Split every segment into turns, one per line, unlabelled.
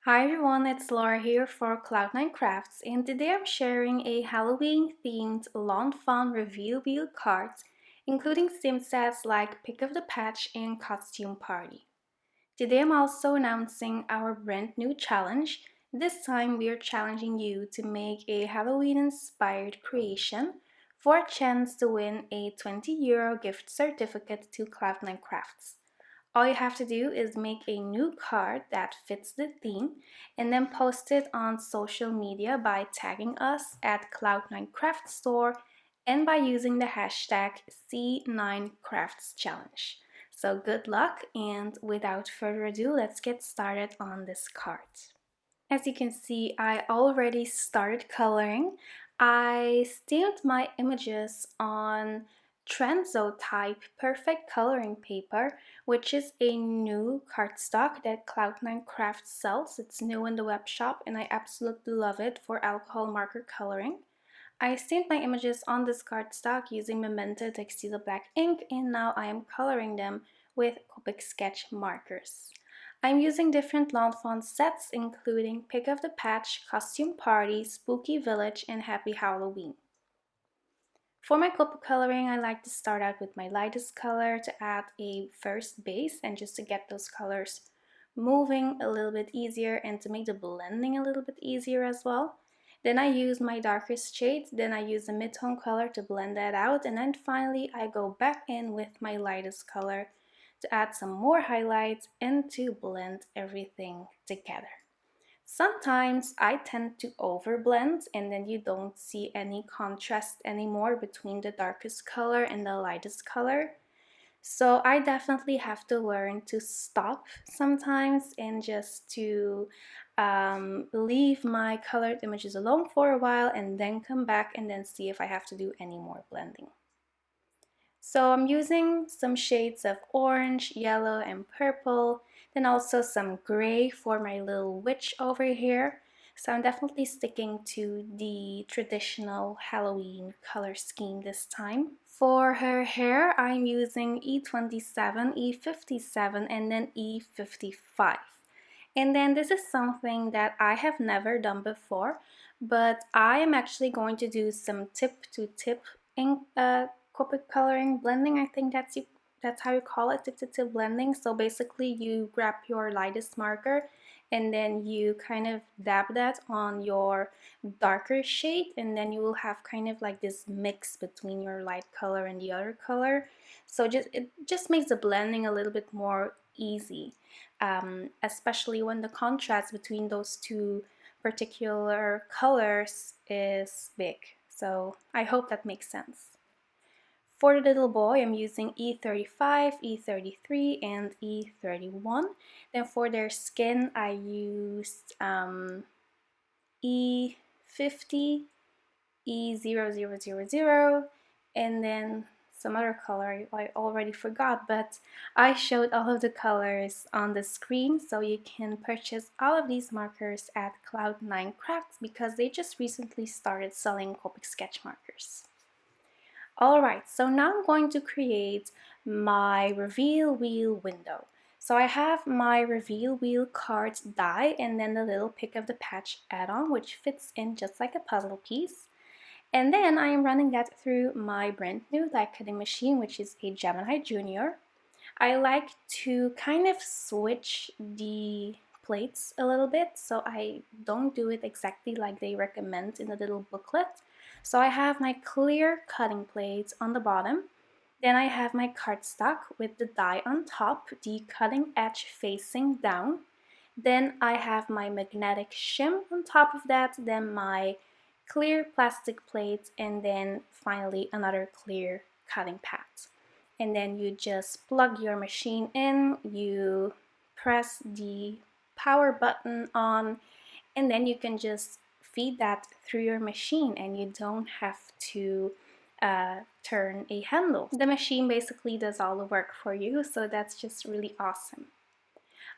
Hi everyone, it's Laura here for Cloud9 Crafts, and today I'm sharing a Halloween themed Lawn Fawn reveal wheel cards, including sim sets like Pick of the Patch and Costume Party. Today I'm also announcing our brand new challenge. This time we are challenging you to make a Halloween inspired creation for a chance to win a €20 gift certificate to Cloud9 Crafts. All you have to do is make a new card that fits the theme and then post it on social media by tagging us at Cloud9 Craft Store and by using the hashtag C9CraftsChallenge. So good luck, and without further ado, let's get started on this card. As you can see, I already started coloring. I stamped my images on Trenzo type perfect coloring paper, which is a new cardstock that Cloud9 Crafts sells. It's new in the web shop and I absolutely love it for alcohol marker coloring. I stamped my images on this cardstock using Memento Textile Black ink, and now I am coloring them with Copic sketch markers. I'm using different Lawn Fawn sets, including Pick of the Patch, Costume Party, Spooky Village, and Happy Halloween. For my Copic coloring, I like to start out with my lightest color to add a first base and just to get those colors moving a little bit easier and to make the blending a little bit easier as well. Then I use my darkest shade, then I use a mid-tone color to blend that out, and then finally I go back in with my lightest color to add some more highlights and to blend everything together. Sometimes I tend to overblend and then you don't see any contrast anymore between the darkest color and the lightest color. So I definitely have to learn to stop sometimes and just to leave my colored images alone for a while and then come back and then see if I have to do any more blending. So I'm using some shades of orange, yellow, and purple, then also some gray for my little witch over here. So I'm definitely sticking to the traditional Halloween color scheme this time. For her hair, I'm using E27, E57, and then E55. And then this is something that I have never done before, but I am actually going to do some tip-to-tip ink Copic coloring blending. I think that's how you call it, tip-to-tip blending. So basically you grab your lightest marker and then you kind of dab that on your darker shade, and then you will have kind of like this mix between your light color and the other color. So it just makes the blending a little bit more easy, especially when the contrast between those two particular colors is big. So I hope that makes sense. For the little boy, I'm using E35, E33, and E31. Then for their skin, I used E50, E0000, and then some other color I already forgot, but I showed all of the colors on the screen, so you can purchase all of these markers at Cloud9 Crafts because they just recently started selling Copic sketch markers. Alright, so now I'm going to create my reveal wheel window. So I have my reveal wheel card die and then the little Pick of the Patch add-on, which fits in just like a puzzle piece. And then I am running that through my brand new die cutting machine, which is a Gemini Junior. I like to kind of switch the plates a little bit, so I don't do it exactly like they recommend in the little booklet. So I have my clear cutting plates on the bottom, then I have my cardstock with the die on top, the cutting edge facing down. Then I have my magnetic shim on top of that, then my clear plastic plate, and then finally another clear cutting pad. And then you just plug your machine in, you press the power button on, and then you can just feed that through your machine and you don't have to turn a handle. The machine basically does all the work for you, so that's just really awesome.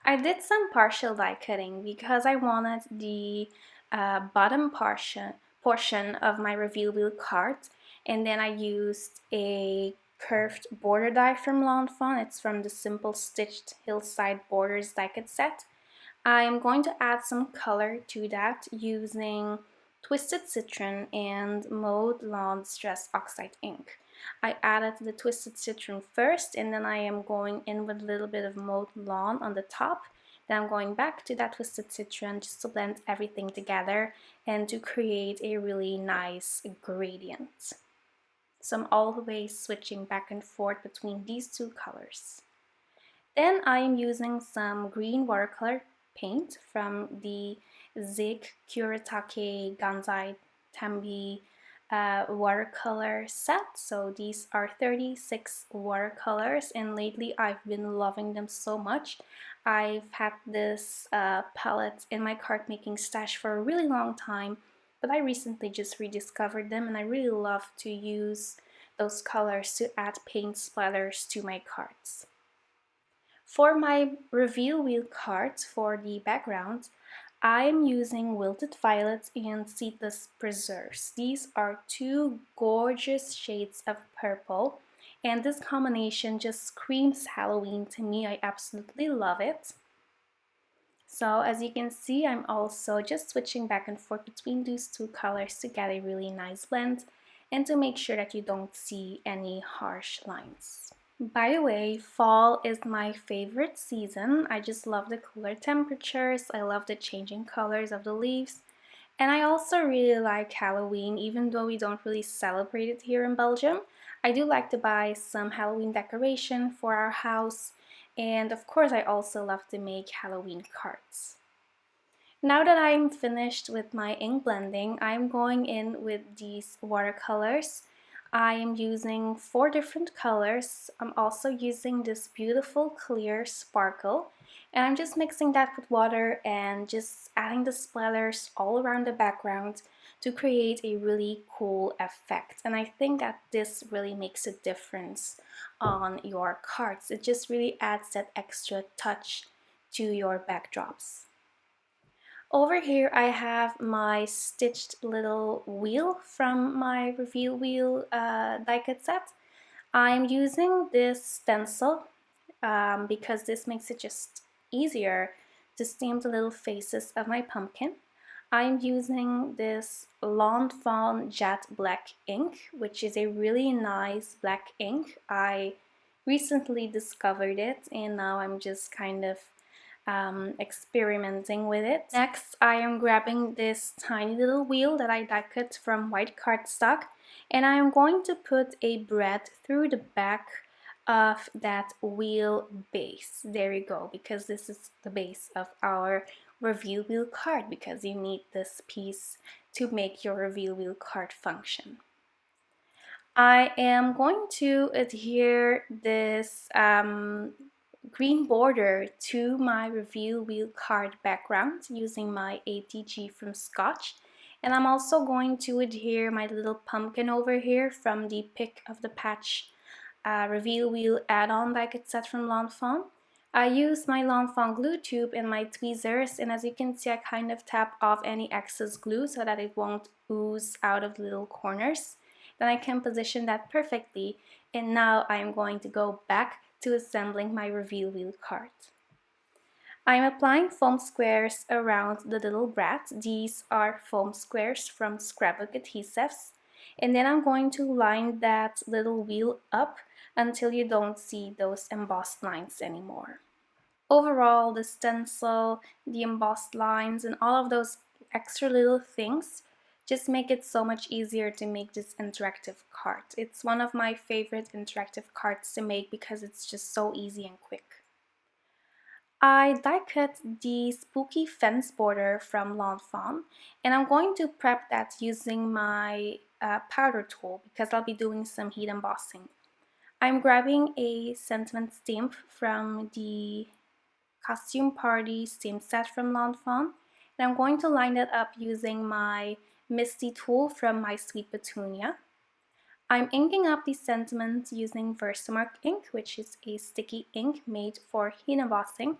I did some partial die cutting because I wanted the bottom portion of my reveal wheel card, and then I used a curved border die from Lawn Fawn. It's from the Simple Stitched Hillside Borders die cut set. I'm going to add some color to that using Twisted Citron and Mode Lawn Stress Oxide ink. I added the Twisted Citron first, and then I am going in with a little bit of Mode Lawn on the top. Then I'm going back to that Twisted Citron just to blend everything together and to create a really nice gradient. So I'm always switching back and forth between these two colors. Then I am using some green watercolor paint from the Zig Kuretake Gansai Tembi watercolor set. So these are 36 watercolors, and lately I've been loving them so much. I've had this palette in my card making stash for a really long time, but I recently just rediscovered them, and I really love to use those colors to add paint splatters to my cards. For my reveal wheel cards for the background, I'm using Wilted Violet and Seedless Preserves. These are two gorgeous shades of purple, and this combination just screams Halloween to me. I absolutely love it. So as you can see, I'm also just switching back and forth between these two colors to get a really nice blend and to make sure that you don't see any harsh lines. By the way, fall is my favorite season. I just love the cooler temperatures, I love the changing colors of the leaves, and I also really like Halloween, even though we don't really celebrate it here in Belgium. I do like to buy some Halloween decoration for our house, and of course I also love to make Halloween cards. Now that I'm finished with my ink blending, I'm going in with these watercolors. I am using 4 different colors. I'm also using this beautiful clear sparkle, and I'm just mixing that with water and just adding the splatters all around the background to create a really cool effect. And I think that this really makes a difference on your cards. It just really adds that extra touch to your backdrops. Over here I have my stitched little wheel from my reveal wheel die cut set. I'm using this stencil because this makes it just easier to stamp the little faces of my pumpkin. I'm using this Lawn Fawn Jet Black ink, which is a really nice black ink. I recently discovered it, and now I'm just kind of experimenting with it. Next, I am grabbing this tiny little wheel that I die cut from white cardstock, and I am going to put a brad through the back of that wheel base. There you go, because this is the base of our reveal wheel card, because you need this piece to make your reveal wheel card function. I am going to adhere this green border to my reveal wheel card background using my ATG from Scotch, and I'm also going to adhere my little pumpkin over here from the Pick of the Patch reveal wheel add-on that I could set from Lawn Fawn. I use my Lawn Fawn glue tube and my tweezers, and as you can see I kind of tap off any excess glue so that it won't ooze out of the little corners. Then I can position that perfectly, and now I'm going to go back to assembling my reveal wheel card. I'm applying foam squares around the little brad. These are foam squares from scrapbook adhesives. And then I'm going to line that little wheel up until you don't see those embossed lines anymore. Overall, the stencil, the embossed lines, and all of those extra little things just make it so much easier to make this interactive card. It's one of my favorite interactive cards to make because it's just so easy and quick. I die cut the spooky fence border from Lawn Fawn, and I'm going to prep that using my powder tool because I'll be doing some heat embossing. I'm grabbing a sentiment stamp from the Costume Party stamp set from Lawn Fawn, and I'm going to line that up using my Misty tool from My Sweet Petunia. I'm inking up the sentiment using Versamark ink, which is a sticky ink made for heat embossing.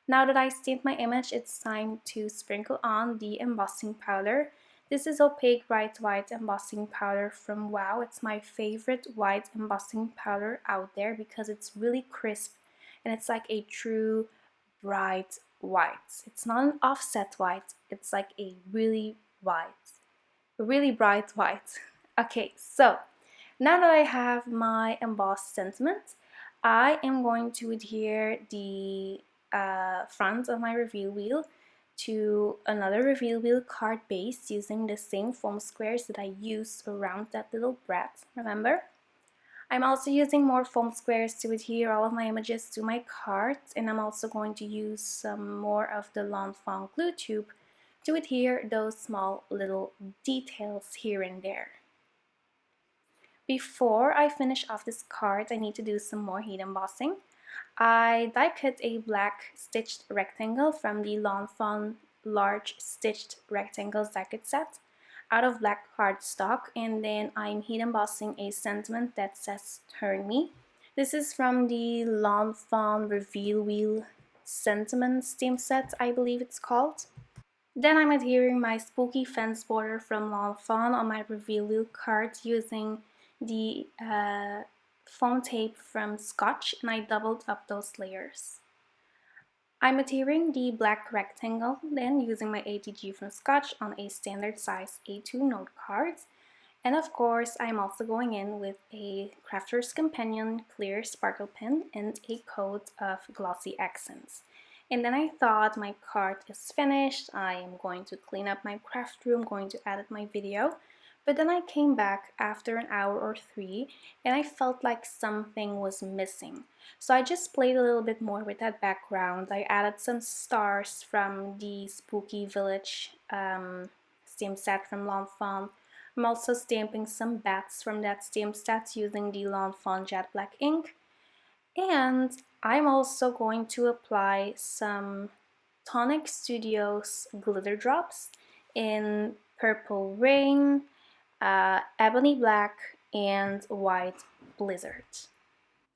Now that I stamped my image, it's time to sprinkle on the embossing powder. This is opaque bright white embossing powder from Wow. It's my favorite white embossing powder out there because it's really crisp and it's like a true bright white. It's not an offset white, it's like a really bright white. Okay, so now that I have my embossed sentiment, I am going to adhere the front of my reveal wheel to another reveal wheel card base using the same foam squares that I used around that little brat, remember? I'm also using more foam squares to adhere all of my images to my card, and I'm also going to use some more of the Lawn Fawn glue tube to adhere those small little details here and there. Before I finish off this card, I need to do some more heat embossing. I die cut a black stitched rectangle from the Lawn Fawn large stitched rectangles jacket set out of black cardstock, and then I'm heat embossing a sentiment that says "Turn Me." This is from the Lawn Fawn Reveal Wheel Sentiment stamp set, I believe it's called. Then I'm adhering my spooky fence border from Lawn Fawn on my reveal wheel card using the foam tape from Scotch, and I doubled up those layers. I'm adhering the black rectangle, then using my ATG from Scotch on a standard size A2 note card. And of course, I'm also going in with a Crafter's Companion clear sparkle pen and a coat of glossy accents. And then I thought my card is finished, I am going to clean up my craft room, going to edit my video. But then I came back after an hour or three and I felt like something was missing. So I just played a little bit more with that background. I added some stars from the Spooky Village stamp set from Lawn Fawn. I'm also stamping some bats from that stamp set using the Lawn Fawn Jet Black ink. And I'm also going to apply some Tonic Studios glitter drops in Purple Rain, Ebony Black, and White Blizzard.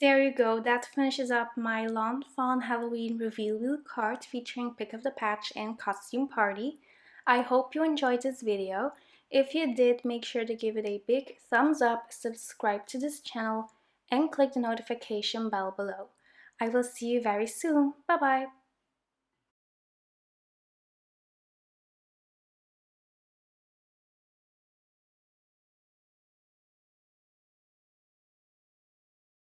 There you go, that finishes up my Lawn Fawn Halloween reveal wheel card featuring Pick of the Patch and Costume Party. I hope you enjoyed this video. If you did, make sure to give it a big thumbs up, subscribe to this channel, and click the notification bell below. I will see you very soon. Bye bye!